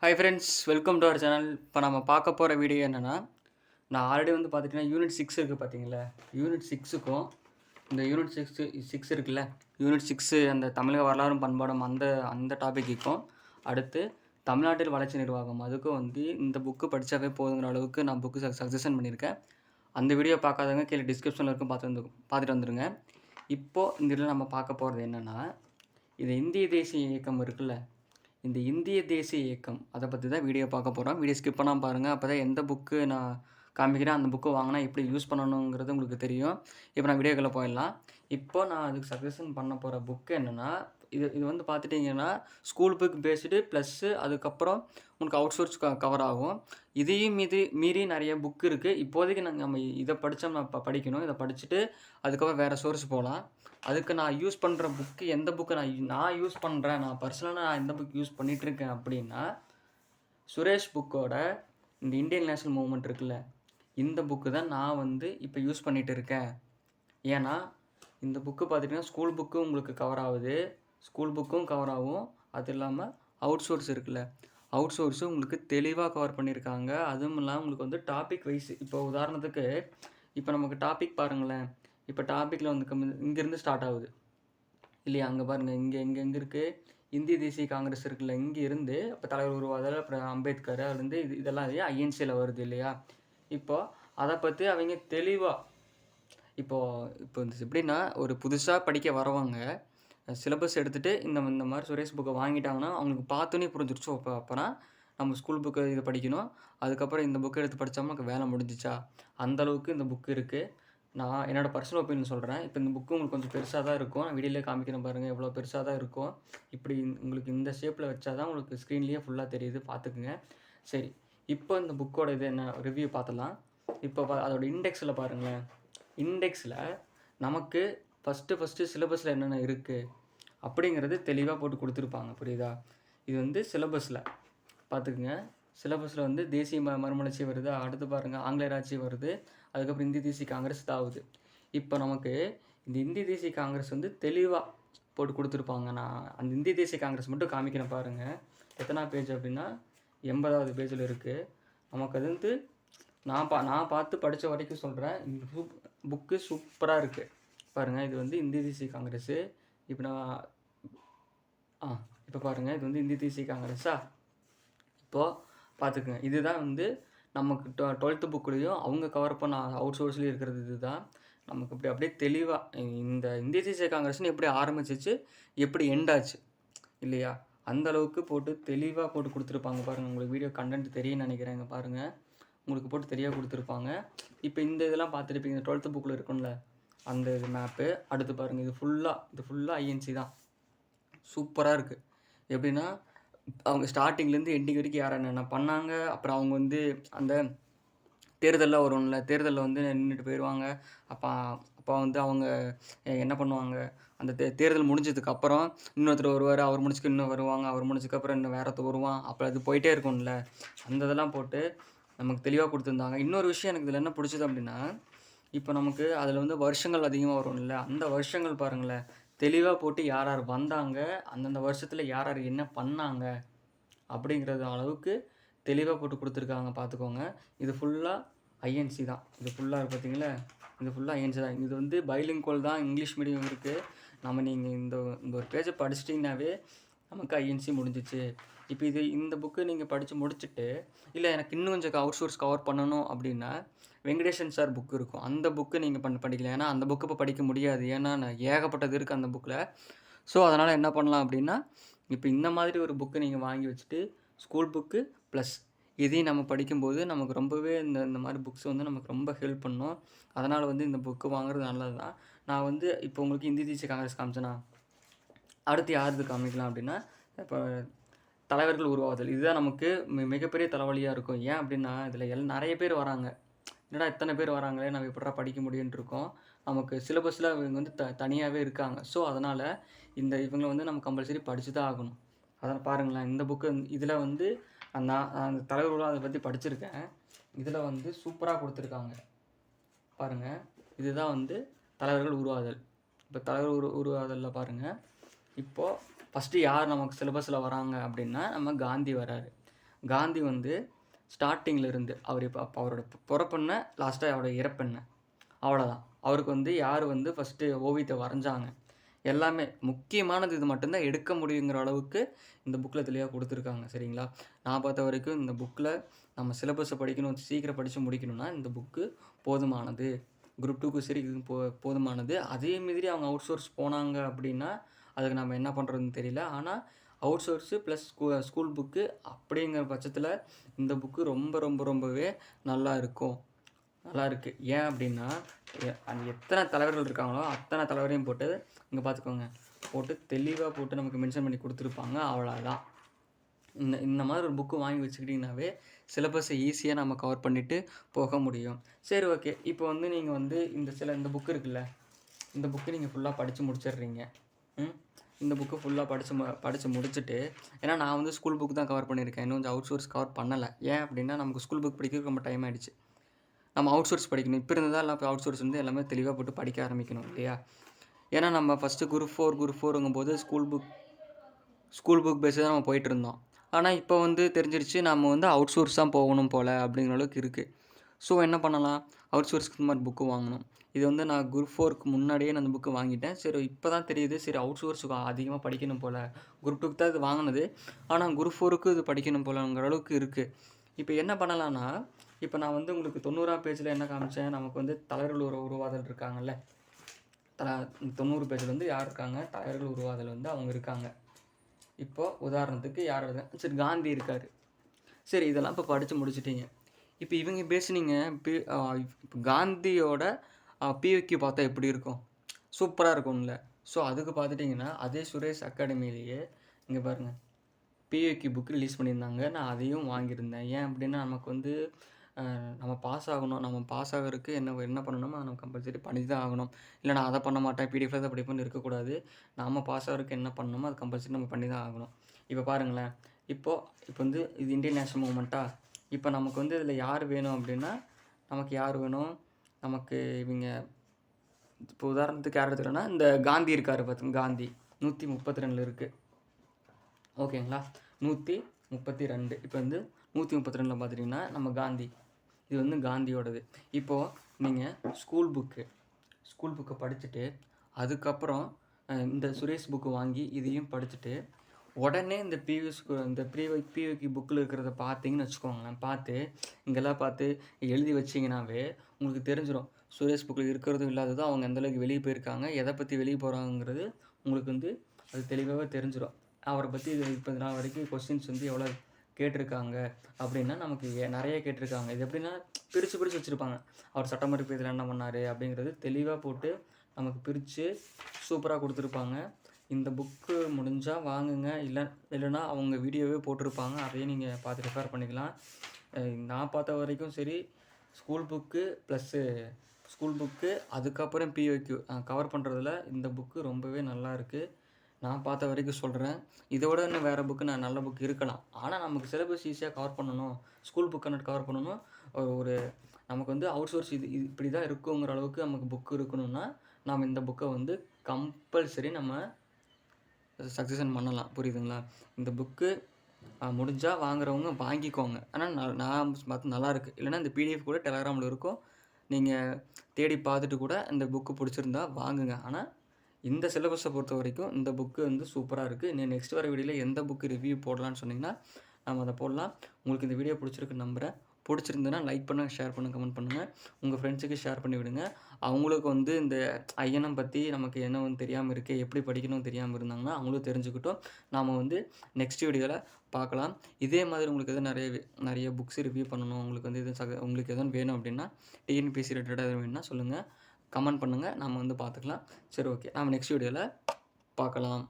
Hi friends, welcome to our channel. இப்போ நம்ம பார்க்க போகிற வீடியோ என்னென்னா, நான் ஆல்ரெடி வந்து பார்த்துட்டிங்கன்னா யூனிட் 6 இருக்குது பார்த்தீங்களா, யூனிட் 6க்கும் இந்த யூனிட் 6 இருக்குல்ல, யூனிட் 6 அந்த தமிழக வரலாறும் பண்பாடும் அந்த அந்த டாப்பிக்கும் அடுத்து தமிழ்நாட்டில் வளர்ச்சி நிர்வாகம் அதுக்கும் வந்து இந்த புக்கு படித்தாவே போதுங்கிற அளவுக்கு நான் புக்கு சஜஷன் பண்ணியிருக்கேன். அந்த வீடியோ பார்க்காதவங்க கீழே டிஸ்கிரிப்ஷனில் இருக்கும் பார்த்துட்டு வந்துடுங்க. இப்போது இந்த இதில் நம்ம பார்க்க போகிறது என்னென்னா, இது இந்திய தேசிய இயக்கம் இருக்குல்ல, இந்த இந்திய தேசிய இயக்கம் அதை பற்றி தான் வீடியோ பார்க்க போகிறோம். வீடியோ ஸ்கிப் பண்ணாமல் பாருங்கள். அப்போ தான் எந்த புக்கு நான் காமிக்கிறேன் அந்த புக்கு வாங்கினா எப்படி யூஸ் பண்ணணுங்கிறது உங்களுக்கு தெரியும். இப்போ நான் வீடியோக்குள்ளே போயிடலாம். இப்போ நான் அதுக்கு சஜஷன் பண்ண போகிற புக்கு என்னென்னா, இது வந்து பார்த்துட்டிங்கன்னா ஸ்கூல் புக் பேஸ்டு ப்ளஸ்ஸு அதுக்கப்புறம் உங்களுக்கு அவுட் சோர்ஸ் கவர் ஆகும். இதையும் மீறி நிறைய புக் இருக்குது. இப்போதைக்கு நம்ம இதை படித்தோம் படிக்கணும். இதை படிச்சுட்டு அதுக்கப்புறம் வேறு சோர்ஸ் போகலாம். அதுக்கு நான் யூஸ் பண்ணுற புக்கு எந்த புக்கு நான் யூஸ் பண்ணுறேன், நான் பர்சனலாக நான் எந்த புக் யூஸ் பண்ணிகிட்ருக்கேன் அப்படின்னா, சுரேஷ் புக்கோட இந்த இந்தியன் நேஷனல் மூவ்மெண்ட் இருக்குல்ல, இந்த புக்கு தான் நான் வந்து இப்போ யூஸ் பண்ணிகிட்டு இருக்கேன். ஏன்னா இந்த புக்கு பார்த்துட்டிங்கன்னா ஸ்கூல் புக்கும் உங்களுக்கு கவர் ஆகுது, ஸ்கூல் புக்கும் கவர் ஆகும். அது இல்லாமல் அவுட் சோர்ஸ் இருக்குல்ல, அவுட் சோர்ஸும் உங்களுக்கு தெளிவாக கவர் பண்ணியிருக்காங்க. அதுவும் இல்லாமல் உங்களுக்கு வந்து டாபிக் வைஸ், இப்போ உதாரணத்துக்கு இப்போ நமக்கு டாபிக் பாருங்களேன். இப்போ டாப்பிக்கில் வந்து இங்கேருந்து ஸ்டார்ட் ஆகுது இல்லையா, அங்கே பாருங்கள், எங்கே இருக்குது இந்திய தேசிய காங்கிரஸ் இருக்குல்ல, இங்கே இருந்து இப்போ தலைவர் உருவாதல், அப்புறம் அம்பேத்கர், அதுலேருந்து இதெல்லாம் ஐஎன்சியில் வருது இல்லையா. இப்போது அதை பற்றி அவங்க தெளிவாக இப்போ எப்படின்னா, ஒரு புதுசாக படிக்க வரவங்க சிலபஸ் எடுத்துகிட்டு இந்த மாதிரி சுரேஷ் புக்கை வாங்கிட்டாங்கன்னா அவங்களுக்கு பார்த்தோன்னே புரிஞ்சிருச்சு. அப்போனா நம்ம ஸ்கூல் புக்கை இதை படிக்கணும், அதுக்கப்புறம் இந்த புக்கை எடுத்து படித்தோம்னா நமக்கு வேலை முடிஞ்சிச்சா, அந்தளவுக்கு இந்த புக்கு இருக்குது. நான் என்னோடய பர்சனல் ஒப்பீனியன் சொல்கிறேன். இப்போ இந்த புக்கு உங்களுக்கு கொஞ்சம் பெருசாக தான் இருக்கும். நான் வீடியோலேயே காமிக்கிறேன் பாருங்கள், எவ்வளோ பெருசாக தான் இருக்கும். இப்படி உங்களுக்கு இந்த ஷேப்பில் வச்சா தான் உங்களுக்கு ஸ்க்ரீன்லேயே ஃபுல்லாக தெரியுது, பார்த்துக்குங்க. சரி, இப்போ இந்த புக்கோட இது என்ன ரிவ்யூ பார்த்துலாம். இப்போ அதோட இண்டெக்ஸில் பாருங்களேன். இண்டெக்ஸில் நமக்கு ஃபஸ்ட்டு சிலபஸில் என்னென்ன இருக்குது அப்படிங்கிறது தெளிவாக போட்டு கொடுத்துருப்பாங்க, புரியுதா. இது வந்து சிலபஸில் பார்த்துக்குங்க. சிலபஸில் வந்து தேசிய மறுமலர்ச்சி வருது, அடுத்து பாருங்கள் ஆங்கிலேயர் ஆட்சி வருது, அதுக்கப்புறம் இந்திய தேசிய காங்கிரஸ் தாவுது. இப்போ நமக்கு இந்த இந்திய தேசிய காங்கிரஸ் வந்து தெளிவாக போட்டு கொடுத்துருப்பாங்க. நான் அந்த இந்திய தேசிய காங்கிரஸ் மட்டும் காமிக்கிறேன் பாருங்கள். எத்தனா பேஜ் அப்படின்னா 80வது பேஜில் இருக்குது. நமக்கு அது வந்து நான் பார்த்து படித்த வரைக்கும் சொல்கிறேன். இந்த புக்கு சூப்பராக இருக்குது பாருங்கள். இது வந்து இந்திய தேசிய காங்கிரஸு. இப்போ இப்போ பாருங்கள், இது வந்து இந்திய தேசிய காங்கிரஸா. இப்போது பார்த்துக்குங்க, இதுதான் வந்து நமக்கு 12th புக்குலேயும் அவங்க கவர் பண்ண அவுட் சோர்ஸ்லேயும் இருக்கிறது. இதுதான் நமக்கு அப்படியே தெளிவாக இந்த இந்திய தேசிய காங்கிரஸ்னு எப்படி ஆரம்பிச்சிச்சு, எப்படி எண்டாச்சு இல்லையா, அந்த அளவுக்கு போட்டு தெளிவாக போட்டு கொடுத்துருப்பாங்க பாருங்கள். உங்களுக்கு வீடியோ கண்டென்ட் தெரியும்னு நினைக்கிறேங்க. பாருங்கள், உங்களுக்கு போட்டு தெளிவாக கொடுத்துருப்பாங்க. இப்போ இந்த இதெல்லாம் பார்த்துருப்பீங்க, இந்த 12th புக்கில் இருக்கும்ல அந்த இது மேப்பு. அடுத்து பாருங்கள், இது ஃபுல்லாக ஐஎன்சி தான். சூப்பராக இருக்குது. எப்படின்னா அவங்க ஸ்டார்டிங்லேருந்து எண்டிங் வரைக்கும் யார் என்னென்ன பண்ணாங்க, அப்புறம் அவங்க வந்து அந்த தேர்தலில் வரும்ல, தேர்தலில் வந்து நின்றுட்டு போயிடுவாங்க. அப்போ வந்து அவங்க என்ன பண்ணுவாங்க, அந்த தேர்தல் முடிஞ்சதுக்கப்புறம் இன்னொருத்தர் வருவார், அவர் முடிச்சுக்கு இன்னும் வருவாங்க, அவர் முடிச்சதுக்கப்புறம் இன்னும் வேற ஒருத்தர் வருவான், அப்புறம் அது போயிட்டே இருக்கும்ல. அந்த இதெல்லாம் போட்டு நமக்கு தெளிவாக கொடுத்துருந்தாங்க. இன்னொரு விஷயம் எனக்கு இதில் என்ன பிடிச்சது அப்படின்னா, இப்போ நமக்கு அதில் வந்து வருஷங்கள் அதிகமாக வரும்ல, அந்த வருஷங்கள் பாருங்களேன், தெளிவாக போட்டு யார் யார் வந்தாங்க, அந்தந்த வருஷத்தில் யார் யார் என்ன பண்ணாங்க அப்படிங்கிறது அளவுக்கு தெளிவாக போட்டு கொடுத்துருக்காங்க, பார்த்துக்கோங்க. இது ஃபுல்லாக ஐஎன்சி தான். இது ஃபுல்லாக பார்த்தீங்களா, இது ஃபுல்லாக ஐஎன்சி தான். இது வந்து பைலிங்குவல் தான், இங்கிலீஷ் மீடியம் இருக்குது. நீங்கள் இந்த ஒரு பேஜை படிச்சிட்டிங்கனாவே நமக்கு ஐஎன்சி முடிஞ்சிச்சு. இப்போ இந்த புக்கு நீங்கள் படித்து முடிச்சுட்டு, இல்லை எனக்கு இன்னும் கொஞ்சம் அவுட் சோர்ஸ் கவர் பண்ணணும் அப்படின்னா வெங்கடேஷன் சார் புக்கு இருக்கும், அந்த புக்கு நீங்கள் படிக்கலாம். ஏன்னா அந்த புக்கு இப்போ படிக்க முடியாது, ஏன்னா ஏகப்பட்டது இருக்குது அந்த புக்கில். ஸோ அதனால் என்ன பண்ணலாம் அப்படின்னா, இப்போ இந்த மாதிரி ஒரு புக்கு நீங்கள் வாங்கி வச்சுட்டு ஸ்கூல் புக்கு ப்ளஸ் இதையும் நம்ம படிக்கும்போது நமக்கு ரொம்பவே இந்த மாதிரி புக்ஸ் வந்து நமக்கு ரொம்ப ஹெல்ப் பண்ணும். அதனால் வந்து இந்த புக்கு வாங்குறது நல்லது தான். நான் வந்து இப்போ உங்களுக்கு இந்திய தேசிய காங்கிரஸ் காமிச்சேனா, அடுத்து யாருக்கு காமிக்கலாம் அப்படின்னா, இப்போ தலைவர்கள் உருவாகுதல், இதுதான் நமக்கு மிகப்பெரிய தலைவலியாக இருக்கும். ஏன் அப்படின்னா இதில் நிறைய பேர் வராங்க. என்னடா இத்தனை பேர் வராங்களே, நம்ம எப்படிடா படிக்க முடியும்னு இருக்கோம். நமக்கு சிலபஸில் இவங்க வந்து தனியாகவே இருக்காங்க. ஸோ அதனால் இவங்களை வந்து நம்ம கம்பல்சரி படித்து தான் ஆகணும். அதனால் பாருங்களேன், இந்த புக்கு இதில் வந்து நான் அந்த தலைவர்களாக அதை பற்றி படிச்சிருக்கேன். இதில் வந்து சூப்பராக கொடுத்துருக்காங்க பாருங்கள். இதுதான் வந்து தலைவர்கள் உருவாதல். இப்போ தலைவர் உருவாதலில் பாருங்கள், இப்போது ஃபஸ்ட்டு யார் நமக்கு சிலபஸில் வராங்க அப்படின்னா நம்ம காந்தி வராரு. காந்தி வந்து ஸ்டார்ட்டிங்கில் இருந்து அவர் இப்போ அப்போ அவரோட பிறப்பென்ன, லாஸ்ட்டாக அவரோட இறப்பென்ன, அவ்வளோதான். அவருக்கு வந்து யார் வந்து ஃபஸ்ட்டு ஓவியத்தை வரைஞ்சாங்க, எல்லாமே முக்கியமானது இது மட்டும்தான் எடுக்க முடியுங்கிற அளவுக்கு இந்த புக்கில் தெளிவாக கொடுத்துருக்காங்க. சரிங்களா? நான் பார்த்த வரைக்கும் இந்த புக்கில் நம்ம சிலபஸை படிக்கணும், சீக்கிரம் படித்து முடிக்கணும்னா இந்த புக்கு போதுமானது. குரூப் 2க்கு சரி இதுவும் போதுமானது. அதே மாதிரி அவங்க அவுட் சோர்ஸ் போனாங்க அப்படின்னா அதுக்கு நம்ம என்ன பண்ணுறதுன்னு தெரியல. ஆனால் out source plus school book அப்படிங்கிற பட்சத்தில் இந்த புக்கு ரொம்ப ரொம்ப ரொம்பவே நல்லா இருக்கும். நல்லா இருக்குது. ஏன் அப்படின்னா அந்த எத்தனை தலைவர்கள் இருக்காங்களோ அத்தனை தலைவரையும் போட்டு இங்கே பார்த்துக்கோங்க, போட்டு தெளிவாக போட்டு நமக்கு மென்ஷன் பண்ணி கொடுத்துருப்பாங்க. அவ்வளோதான். இந்த மாதிரி ஒரு புக்கு வாங்கி வச்சுக்கிட்டிங்கனாவே சிலபஸை ஈஸியாக நம்ம கவர் பண்ணிவிட்டு போக முடியும். சரி, ஓகே. இப்போ வந்து நீங்கள் வந்து இந்த புக்கு இருக்குல்ல, இந்த புக்கு நீங்கள் ஃபுல்லாக படித்து முடிச்சிடுறீங்க. இந்த புக்கு ஃபுல்லாக படித்து முடிச்சுட்டு, ஏன்னா நான் வந்து ஸ்கூல் புக் தான் கவர் பண்ணியிருக்கேன், இன்னும் கொஞ்சம் அவுட் சோர்ஸ் கவர் பண்ணலை. ஏன் அப்படின்னா நமக்கு ஸ்கூல் புக் படிக்கிறதுக்கு ரொம்ப டைம் ஆகிடுச்சு. நம்ம அவுட் சோர்ஸ் படிக்கணும். இப்போ இருந்தால் எல்லாம் அவுட் சோர்ஸ் வந்து எல்லாமே தெளிவாக போட்டு படிக்க ஆரம்பிக்கணும் இல்லையா? ஏன்னா நம்ம ஃபஸ்ட்டு குரூப் 4ங்கும்போது ஸ்கூல் புக் பேஸில் தான் நம்ம போயிட்டு இருந்தோம். ஆனால் இப்போ வந்து தெரிஞ்சிருச்சு நம்ம வந்து அவுட் சோர்ஸ் தான் போகணும் போல் அப்படிங்கிற அளவுக்கு இருக்குது. ஸோ என்ன பண்ணலாம், அவுட் சோர்ஸ்க்கு இந்த மாதிரி புக்கு வாங்கணும். இது வந்து நான் குரூப் 4க்கு முன்னாடியே நான் அந்த புக்கு வாங்கிட்டேன். சரி, இப்போ தான் தெரியுது, சரி அவுட் சோர்ஸுக்கு அதிகமாக படிக்கணும் போல். குரூப் 2க்கு தான் இது வாங்கினது, ஆனால் குரூப் 4க்கு இது படிக்கணும் போலங்கிற அளவுக்கு இருக்குது. இப்போ என்ன பண்ணலான்னா, இப்போ நான் வந்து உங்களுக்கு 90ஆம் பேஜில் என்ன காமிச்சேன், நமக்கு வந்து தலைவர்கள் உருவாதல் இருக்காங்கல்ல, 90 பேஜில் வந்து யார் இருக்காங்க, தலைவர்கள் உருவாதல் வந்து அவங்க இருக்காங்க. இப்போது உதாரணத்துக்கு யார் சரி, காந்தி இருக்கார். சரி, இதெல்லாம் இப்போ படித்து முடிச்சிட்டிங்க. இப்போ இவங்க பேசுனீங்க, இப்போ காந்தியோட பிவிக்யூ பார்த்தா எப்படி இருக்கும், சூப்பராக இருக்கும்ல. ஸோ அதுக்கு பார்த்துட்டிங்கன்னா அதே சுரேஷ் அகாடமிலேயே இங்கே பாருங்கள் பிவிக்யூ புக் ரிலீஸ் பண்ணியிருந்தாங்க. நான் அதையும் வாங்கியிருந்தேன். ஏன் அப்படின்னா நமக்கு வந்து நம்ம பாஸ் ஆகணும். நம்ம பாஸ் ஆகிறதுக்கு என்ன பண்ணணுமோ அதை நம்ம கம்பல்சரி பண்ணி தான் ஆகணும். இல்லை நான் அதை பண்ண மாட்டேன், பிடிஎஃப்ல தான் படிப்பேன்னு இருக்கக்கூடாது. நம்ம பாஸ் ஆகிறதுக்கு என்ன பண்ணணுமோ அது கம்பல்சரி நம்ம பண்ணி தான் ஆகணும். இப்போ பாருங்களேன், இப்போ வந்து இது இந்தியன் நேஷனல் மூமெண்ட்டா, இப்போ நமக்கு வந்து இதில் யார் வேணும் அப்படின்னா, நமக்கு யார் வேணும், நமக்கு இவங்க இப்போ உதாரணத்துக்கு யார் எடுத்துக்கலாம்னா இந்த காந்தி இருக்கார் பார்த்துங்க, காந்தி 132 இருக்குது. ஓகேங்களா? 132. இப்போ வந்து 132 பார்த்துட்டிங்கன்னா நம்ம காந்தி, இது வந்து காந்தியோடது. இப்போது நீங்கள் ஸ்கூல் புக்கை படிச்சுட்டு அதுக்கப்புறம் இந்த சுரேஷ் புக்கு வாங்கி இதையும் படிச்சுட்டு உடனே இந்த பிவிக்கு புக்கில் இருக்கிறத பார்த்தீங்கன்னு வச்சுக்கோங்களேன், பார்த்து இங்கெல்லாம் பார்த்து எழுதி வச்சிங்கனாவே உங்களுக்கு தெரிஞ்சிடும் சுரேஷ் புக்கில் இருக்கிறதும் இல்லாததும் அவங்க எந்தளவுக்கு வெளியே போயிருக்காங்க, எதை பற்றி வெளியே போகிறாங்கிறது உங்களுக்கு வந்து அது தெளிவாகவே தெரிஞ்சிடும். அவரை பற்றி இப்போ நாள் வரைக்கும் கொஸ்டின்ஸ் வந்து எவ்வளோ கேட்டிருக்காங்க அப்படின்னா நமக்கு நிறைய கேட்டிருக்காங்க. இது எப்படின்னா பிரித்து வச்சுருப்பாங்க. அவர் சட்டமன்ற தேர்தலில் என்ன பண்ணார் அப்படிங்கிறது தெளிவாக போட்டு நமக்கு பிரித்து சூப்பராக கொடுத்துருப்பாங்க. இந்த புக்கு முடிஞ்சால் வாங்குங்க, இல்லைன்னா அவங்க வீடியோவே போட்டிருப்பாங்க, அதையும் நீங்கள் பார்த்து ரெஃபர் பண்ணிக்கலாம். நான் பார்த்த வரைக்கும் சரி, ஸ்கூல் புக்கு அதுக்கப்புறம் பிவிக்யூ கவர் பண்ணுறதுல இந்த புக்கு ரொம்பவே நல்லா இருக்குது. நான் பார்த்த வரைக்கும் சொல்கிறேன். இதோட இன்னும் வேறு புக்கு நல்ல புக் இருக்கலாம். ஆனால் நமக்கு சிலபஸ் ஈஸியாக கவர் பண்ணணும், ஸ்கூல் புக்கை கவர் பண்ணணும், ஒரு நமக்கு வந்து அவுட் சோர்ஸ் இது இப்படி தான் இருக்குங்கிற அளவுக்கு நமக்கு புக்கு இருக்கணும்னா நம்ம இந்த புக்கை வந்து கம்பல்சரி நம்ம சக்ஸஷன் பண்ணலாம். புரியுதுங்களா? இந்த புக்கு முடிஞ்சால் வாங்குறவங்க வாங்கிக்கோங்க. ஆனால் நான் பார்த்து நல்லாயிருக்கு. இல்லைனா இந்த பிடிஎஃப் கூட டெலகிராமில் இருக்கும், நீங்கள் தேடி பார்த்துட்டு கூட இந்த புக்கு பிடிச்சிருந்தா வாங்குங்க. ஆனால் இந்த சிலபஸை பொறுத்த வரைக்கும் இந்த புக்கு வந்து சூப்பராக இருக்குது. இன்னும் நெக்ஸ்ட் வர வீடியோவில் எந்த புக்கு ரிவ்யூ போடலான்னு சொன்னிங்கன்னா நம்ம அதை போடலாம். உங்களுக்கு இந்த வீடியோ பிடிச்சிருக்குன்னு நம்புகிறேன். பிடிச்சிருந்ததுன்னா லைக் பண்ணுங்கள், ஷேர் பண்ணுங்கள், கமெண்ட் பண்ணுங்கள். உங்கள் ஃப்ரெண்ட்ஸுக்கு ஷேர் பண்ணி விடுங்க. அவங்களுக்கு வந்து இந்த ஐஎன்எம் பற்றி நமக்கு என்ன வந்து தெரியாமல் இருக்குது, எப்படி படிக்கணும்னு தெரியாமல் இருந்தாங்கன்னா அவங்களும் தெரிஞ்சுக்கிட்டோம். நாம் வந்து நெக்ஸ்ட் வீடியோவில் பார்க்கலாம். இதே மாதிரி உங்களுக்கு எதுவும் நிறைய புக்ஸ் ரிவ்யூ பண்ணணும், உங்களுக்கு வந்து உங்களுக்கு எதுவும் வேணும் அப்படின்னா டிஎன்பிஎஸ்சி ரிலேட்டடாக எதுவும் வேணும்னா சொல்லுங்கள், கமெண்ட் பண்ணுங்கள், நம்ம வந்து பார்த்துக்கலாம். சரி, ஓகே. நாம் நெக்ஸ்ட் வீடியோவில் பார்க்கலாம்.